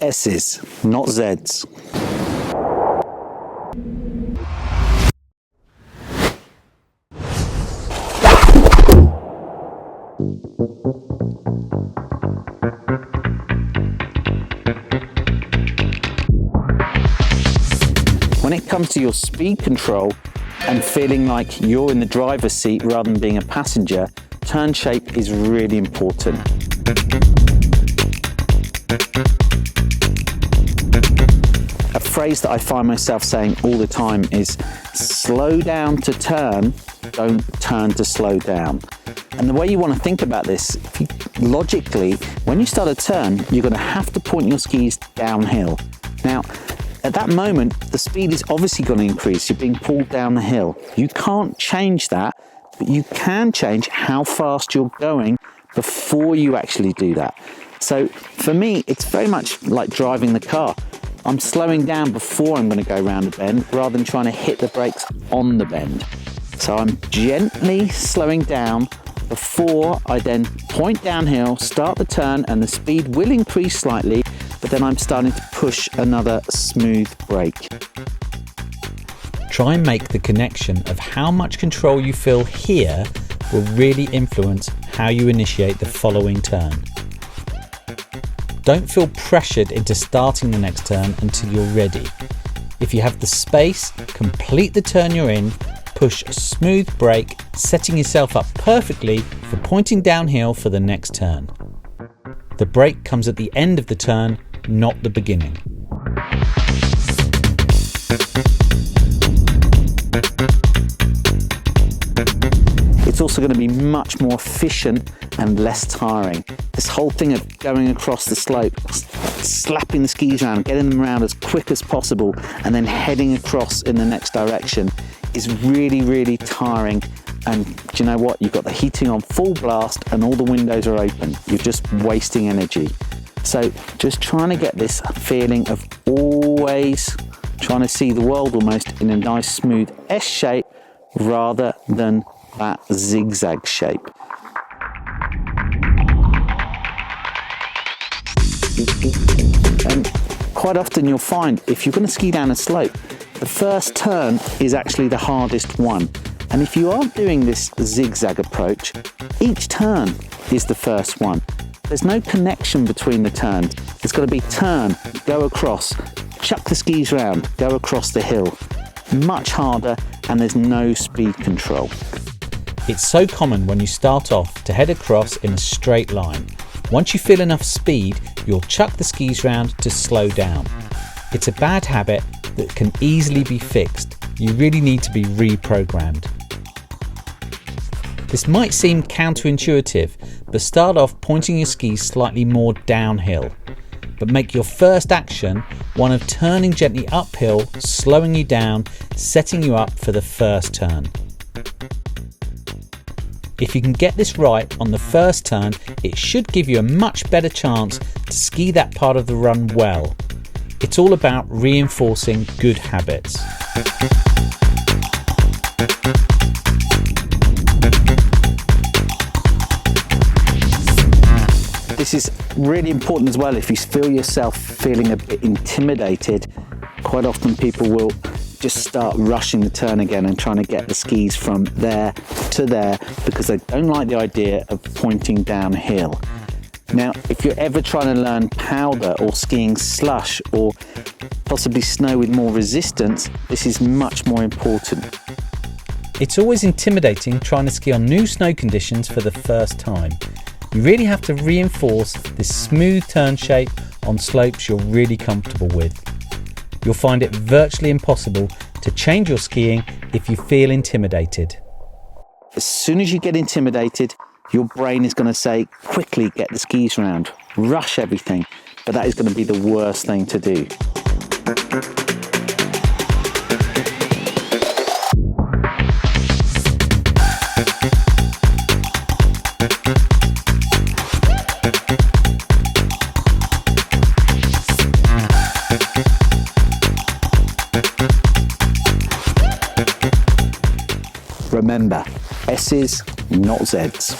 S's, not Z's. When it comes to your speed control and feeling like you're in the driver's seat rather than being a passenger, turn shape is really important. A phrase that I find myself saying all the time is slow down to turn, don't turn to slow down. And the way you want to think about this, logically, when you start a turn, you're going to have to point your skis downhill. Now, at that moment, the speed is obviously going to increase. You're being pulled down the hill. You can't change that, but you can change how fast you're going before you actually do that. So for me, it's very much like driving the car. I'm slowing down before I'm going to go around a bend rather than trying to hit the brakes on the bend. So I'm gently slowing down before I then point downhill, start the turn, and the speed will increase slightly, but then I'm starting to push another smooth brake. Try and make the connection of how much control you feel here will really influence how you initiate the following turn. Don't feel pressured into starting the next turn until you're ready. If you have the space, complete the turn you're in, push a smooth brake, setting yourself up perfectly for pointing downhill for the next turn. The brake comes at the end of the turn, not the beginning. It's also going to be much more efficient and less tiring. This whole thing of going across the slope, slapping the skis around, getting them around as quick as possible, and then heading across in the next direction is really, really tiring. And do you know what? You've got the heating on full blast and all the windows are open. You're just wasting energy. So just trying to get this feeling of always trying to see the world almost in a nice smooth S shape rather than that zigzag shape. And quite often you'll find if you're going to ski down a slope, the first turn is actually the hardest one. And if you aren't doing this zigzag approach, each turn is the first one. There's no connection between the turns. It's got to be turn, go across, chuck the skis round, go across the hill. Much harder, and there's no speed control. It's so common when you start off to head across in a straight line. Once you feel enough speed, you'll chuck the skis round to slow down. It's a bad habit that can easily be fixed. You really need to be reprogrammed. This might seem counterintuitive, but start off pointing your skis slightly more downhill. But make your first action one of turning gently uphill, slowing you down, setting you up for the first turn. If you can get this right on the first turn, it should give you a much better chance to ski that part of the run well. It's all about reinforcing good habits. This is really important as well if you feel yourself feeling a bit intimidated. Quite often people will just start rushing the turn again and trying to get the skis from there to there because they don't like the idea of pointing downhill. Now, if you're ever trying to learn powder or skiing slush or possibly snow with more resistance, this is much more important. It's always intimidating trying to ski on new snow conditions for the first time. You really have to reinforce this smooth turn shape on slopes you're really comfortable with. You'll find it virtually impossible to change your skiing if you feel intimidated. As soon as you get intimidated, your brain is going to say, quickly get the skis round, rush everything, but that is going to be the worst thing to do. Remember, S's, not Z's.